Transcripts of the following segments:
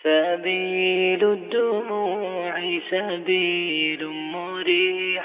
سبيل الدموع سبيل مريح.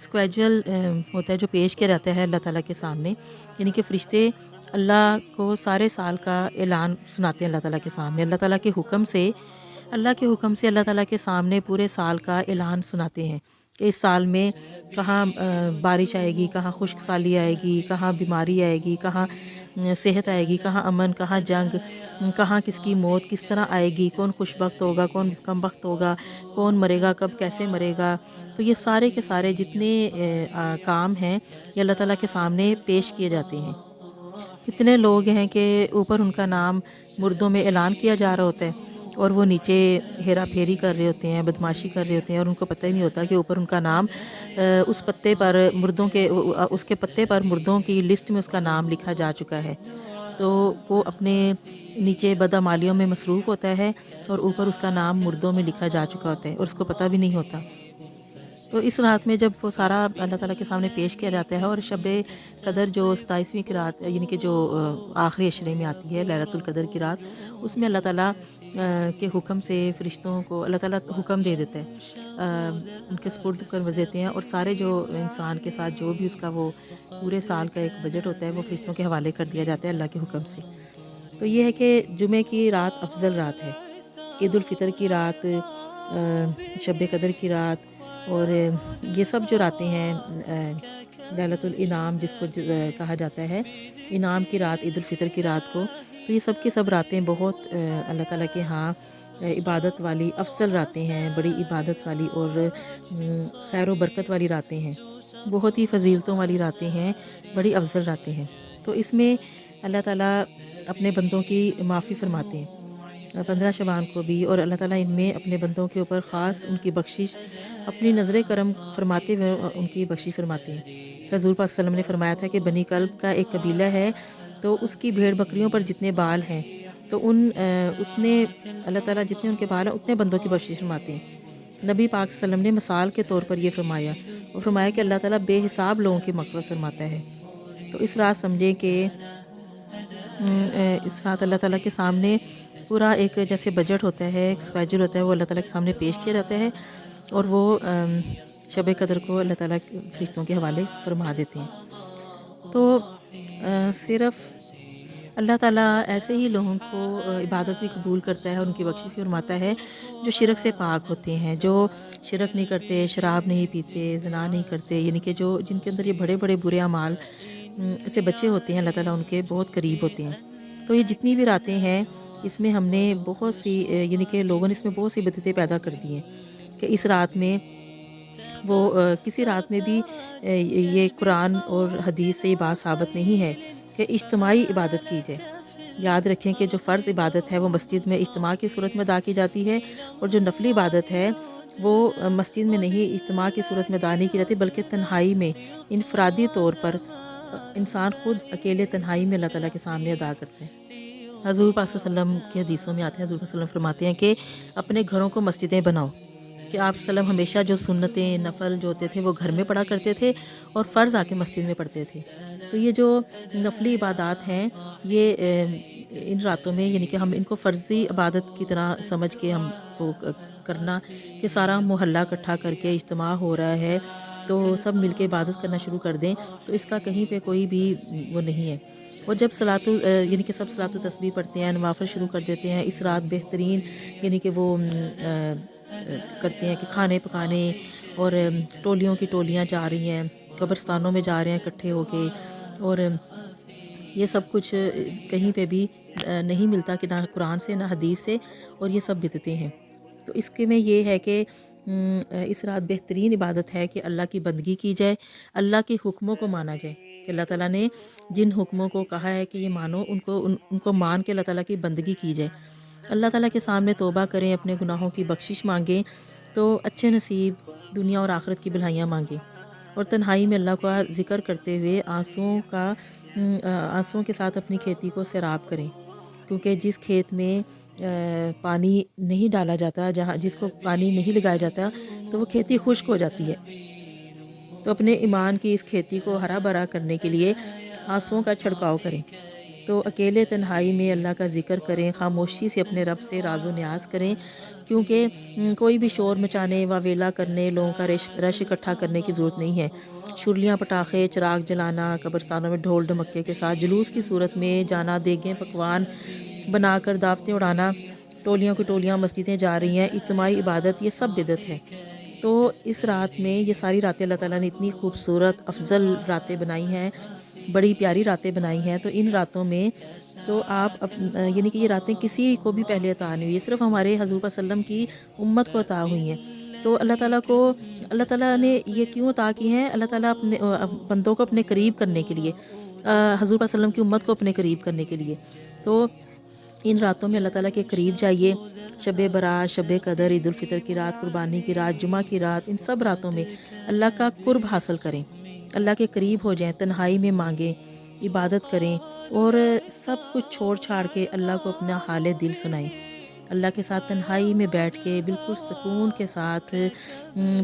اسکیجول ہوتا ہے جو پیش کیا جاتا ہے اللہ تعالیٰ کے سامنے، یعنی کہ فرشتے اللہ کو سارے سال کا اعلان سناتے ہیں اللہ تعالیٰ کے سامنے، اللہ تعالیٰ کے حکم سے اللہ تعالیٰ کے سامنے پورے سال کا اعلان سناتے ہیں کہ اس سال میں کہاں بارش آئے گی، کہاں خشک سالی آئے گی، کہاں بیماری آئے گی، کہاں صحت آئے گی، کہاں امن، کہاں جنگ، کہاں کس کی موت کس طرح آئے گی، کون خوش بخت ہوگا، کون کم بخت ہوگا، کون مرے گا، کب کیسے مرے گا۔ تو یہ سارے کے سارے جتنے کام ہیں یہ اللہ تعالیٰ کے سامنے پیش کیے جاتے ہیں۔ کتنے لوگ ہیں کہ اوپر ان کا نام مردوں میں اعلان کیا جا رہا ہوتا ہے اور وہ نیچے ہیرا پھیری کر رہے ہوتے ہیں، بدماشی کر رہے ہوتے ہیں، اور ان کو پتہ ہی نہیں ہوتا کہ اوپر ان کا نام اس پتے پر اس کے پتے پر مردوں کی لسٹ میں اس کا نام لکھا جا چکا ہے۔ تو وہ اپنے نیچے بدعمالیوں میں مصروف ہوتا ہے اور اوپر اس کا نام مردوں میں لکھا جا چکا ہوتا ہے اور اس کو پتہ بھی نہیں ہوتا۔ تو اس رات میں جب وہ سارا اللہ تعالیٰ کے سامنے پیش کیا جاتا ہے، اور شب قدر جو 27ویں کی رات یعنی کہ جو آخری عشرے میں آتی ہے، لیلۃ القدر کی رات، اس میں اللہ تعالیٰ کے حکم سے فرشتوں کو اللہ تعالیٰ حکم دے دیتا ہے، ان کے سپرد کر دیتے ہیں، اور سارے جو انسان کے ساتھ جو بھی اس کا وہ پورے سال کا ایک بجٹ ہوتا ہے وہ فرشتوں کے حوالے کر دیا جاتا ہے اللہ کے حکم سے۔ تو یہ ہے کہ جمعہ کی رات افضل رات ہے، عید الفطر کی رات، شب قدر کی رات، اور یہ سب جو راتیں ہیں، لیلۃ الانعام جس کو کہا جاتا ہے، انعام کی رات، عید الفطر کی رات کو، تو یہ سب کی سب راتیں بہت اللہ تعالیٰ کے ہاں عبادت والی افضل راتیں ہیں، بڑی عبادت والی اور خیر و برکت والی راتیں ہیں، بہت ہی فضیلتوں والی راتیں ہیں، بڑی افضل راتیں ہیں۔ تو اس میں اللہ تعالیٰ اپنے بندوں کی معافی فرماتے ہیں 15 شعبان کو بھی، اور اللہ تعالیٰ ان میں اپنے بندوں کے اوپر خاص ان کی بخشش اپنی نظر کرم فرماتے ہوئے ان کی بخشش فرماتے ہیں۔ حضور پاک صلی اللہ علیہ وسلم نے فرمایا تھا کہ بنی کلب کا ایک قبیلہ ہے، تو اس کی بھیڑ بکریوں پر جتنے بال ہیں تو اتنے اللہ تعالیٰ جتنے ان کے بال ہیں اتنے بندوں کی بخشش فرماتے ہیں۔ نبی پاک صلی اللہ علیہ وسلم نے مثال کے طور پر یہ فرمایا، وہ فرمایا کہ اللہ تعالیٰ بے حساب لوگوں کی مغفرت فرماتا ہے۔ تو اس رات سمجھیں کہ اس رات اللہ تعالیٰ کے سامنے پورا ایک جیسے بجٹ ہوتا ہے، ایک اسکیجول ہوتا ہے، وہ اللہ تعالیٰ کے سامنے پیش کیا جاتا ہے، اور وہ شب قدر کو اللہ تعالیٰ فرشتوں کے حوالے فرما دیتے ہیں۔ تو صرف اللہ تعالیٰ ایسے ہی لوگوں کو عبادت بھی قبول کرتا ہے اور ان کی بخشش بھی فرماتا ہے جو شرک سے پاک ہوتے ہیں، جو شرک نہیں کرتے، شراب نہیں پیتے، زنا نہیں کرتے، یعنی کہ جن کے اندر یہ بڑے بڑے برے اعمال سے بچے ہوتے ہیں، اللہ تعالیٰ ان کے بہت قریب ہوتے ہیں۔ تو یہ جتنی بھی راتیں ہیں اس میں ہم نے بہت سی یعنی کہ لوگوں نے اس میں بہت سی بدعتیں پیدا کر دی ہیں کہ اس رات میں وہ کسی رات میں بھی یہ قرآن اور حدیث سے یہ بات ثابت نہیں ہے کہ اجتماعی عبادت کی جائے۔ یاد رکھیں کہ جو فرض عبادت ہے وہ مسجد میں اجتماع کی صورت میں ادا کی جاتی ہے، اور جو نفلی عبادت ہے وہ مسجد میں نہیں اجتماع کی صورت میں ادا نہیں کی جاتی، بلکہ تنہائی میں انفرادی طور پر انسان خود اکیلے تنہائی میں اللہ تعالیٰ کے سامنے ادا کرتے ہیں۔ حضور پاک صلی اللہ علیہ وسلم کی حدیثوں میں آتے ہیں، حضور صلی اللہ علیہ وسلم فرماتے ہیں کہ اپنے گھروں کو مسجدیں بناؤ، کہ آپ صلی اللہ علیہ وسلم ہمیشہ جو سنتیں نفل جو ہوتے تھے وہ گھر میں پڑھا کرتے تھے اور فرض آ کے مسجد میں پڑھتے تھے۔ تو یہ جو نفلی عبادات ہیں یہ ان راتوں میں یعنی کہ ہم ان کو فرضی عبادت کی طرح سمجھ کے ہم وہ کرنا کہ سارا محلہ اکٹھا کر کے اجتماع ہو رہا ہے تو سب مل کے عبادت کرنا شروع کر دیں، تو اس کا کہیں پہ کوئی بھی وہ نہیں ہے۔ اور جب یعنی کہ سب صلاۃ و تسبیح پڑھتے ہیں، نوافل شروع کر دیتے ہیں، اس رات بہترین یعنی کہ وہ کرتے ہیں کہ کھانے پکانے، اور ٹولیوں کی ٹولیاں جا رہی ہیں، قبرستانوں میں جا رہے ہیں اکٹھے ہو کے، اور یہ سب کچھ کہیں پہ بھی نہیں ملتا کہ نہ قرآن سے نہ حدیث سے، اور یہ سب بدعتیں ہیں۔ تو اس کے میں یہ ہے کہ اس رات بہترین عبادت ہے کہ اللہ کی بندگی کی جائے، اللہ کے حکموں کو مانا جائے، کہ اللہ تعالیٰ نے جن حکموں کو کہا ہے کہ یہ مانو ان کو مان کے اللہ تعالیٰ کی بندگی کی جائے، اللہ تعالیٰ کے سامنے توبہ کریں، اپنے گناہوں کی بخشش مانگیں، تو اچھے نصیب دنیا اور آخرت کی بھلائیاں مانگیں، اور تنہائی میں اللہ کا ذکر کرتے ہوئے آنسوؤں کے ساتھ اپنی کھیتی کو سیراب کریں، کیونکہ جس کھیت میں پانی نہیں ڈالا جاتا، جس کو پانی نہیں لگایا جاتا، تو وہ کھیتی خشک ہو جاتی ہے۔ تو اپنے ایمان کی اس کھیتی کو ہرا بھرا کرنے کے لیے آنسوؤں کا چھڑکاؤ کریں، تو اکیلے تنہائی میں اللہ کا ذکر کریں، خاموشی سے اپنے رب سے راز و نیاز کریں، کیونکہ کوئی بھی شور مچانے و ویلا کرنے، لوگوں کا رش اکٹھا کرنے کی ضرورت نہیں ہے۔ شرلیاں، پٹاخے، چراغ جلانا، قبرستانوں میں ڈھول ڈھمکے کے ساتھ جلوس کی صورت میں جانا، دیگیں پکوان بنا کر دعوتیں اڑانا، ٹولیوں کی ٹولیاں مسجدیں جا رہی ہیں، اجتماعی عبادت، یہ سب بدعت ہے۔ تو اس رات میں، یہ ساری راتیں اللہ تعالیٰ نے اتنی خوبصورت افضل راتیں بنائی ہیں، بڑی پیاری راتیں بنائی ہیں، تو ان راتوں میں تو آپ یعنی کہ یہ راتیں کسی کو بھی پہلے عطا نہیں ہوئی، صرف ہمارے حضور صلی اللہ علیہ وسلم کی امت کو عطا ہوئی ہیں۔ تو اللہ تعالیٰ نے یہ کیوں عطا کی ہیں؟ اللہ تعالیٰ اپنے بندوں کو اپنے قریب کرنے کے لیے، حضور صلی اللہ علیہ وسلم کی امت کو اپنے قریب کرنے کے لیے۔ تو ان راتوں میں اللہ تعالیٰ کے قریب جائیے، شب برات، شب قدر، عید الفطر کی رات، قربانی کی رات، جمعہ کی رات، ان سب راتوں میں اللہ کا قرب حاصل کریں، اللہ کے قریب ہو جائیں، تنہائی میں مانگیں، عبادت کریں، اور سب کچھ چھوڑ چھاڑ کے اللہ کو اپنا حال دل سنائیں، اللہ کے ساتھ تنہائی میں بیٹھ کے بالکل سکون کے ساتھ،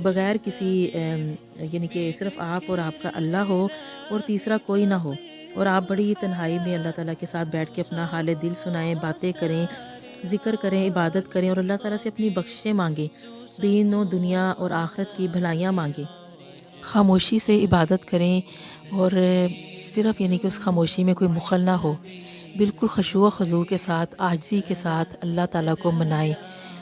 بغیر کسی یعنی کہ صرف آپ اور آپ کا اللہ ہو اور تیسرا کوئی نہ ہو، اور آپ بڑی تنہائی میں اللہ تعالیٰ کے ساتھ بیٹھ کے اپنا حال دل سنائیں، باتیں کریں، ذکر کریں، عبادت کریں، اور اللہ تعالیٰ سے اپنی بخشیں مانگیں، دین و دنیا اور آخرت کی بھلائیاں مانگیں، خاموشی سے عبادت کریں، اور صرف یعنی کہ اس خاموشی میں کوئی مخل نہ ہو، بالکل خشوع و خضوع کے ساتھ، عاجزی کے ساتھ اللہ تعالیٰ کو منائیں،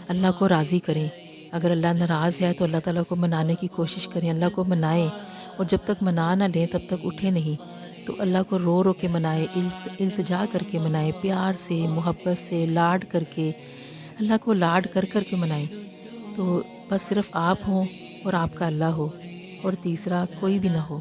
اللہ کو راضی کریں۔ اگر اللہ ناراض ہے تو اللہ تعالیٰ کو منانے کی کوشش کریں، اللہ کو منائیں، اور جب تک منا نہ لیں تب تک اٹھے نہیں، تو اللہ کو رو رو کے منائیں، التجا کر کے منائیں، پیار سے، محبت سے، لاڈ کر کے، اللہ کو لاڈ کر کر کے منائیں۔ تو بس صرف آپ ہوں اور آپ کا اللہ ہو، اور تیسرا کوئی بھی نہ ہو۔